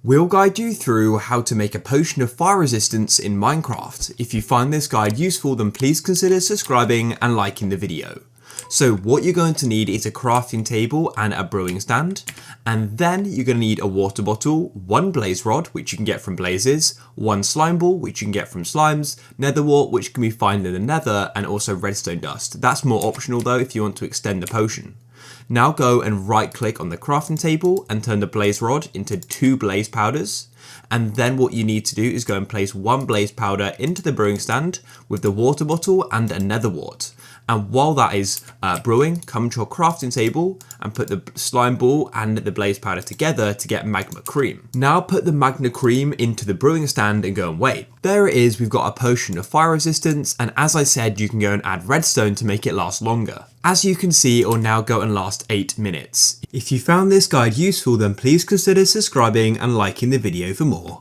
We'll guide you through how to make a potion of fire resistance in Minecraft. If you find this guide useful, then please consider subscribing and liking the video. So what you're going to need is a crafting table and a brewing stand, and then you're going to need a water bottle, one blaze rod, which you can get from blazes, one slime ball, which you can get from slimes, nether wart, which can be found in the nether, and also redstone dust. That's more optional though if you want to extend the potion. Now go and right click on the crafting table and turn the blaze rod into 2 blaze powders. And then what you need to do is go and place 1 blaze powder into the brewing stand with the water bottle and a nether wart. And while that is brewing, come to your crafting table and put the slime ball and the blaze powder together to get magma cream. Now put the magma cream into the brewing stand and go and wait. There it is, we've got a potion of fire resistance, and as I said, you can go and add redstone to make it last longer. As you can see, it will now go and last 8 minutes. If you found this guide useful, then please consider subscribing and liking the video for more.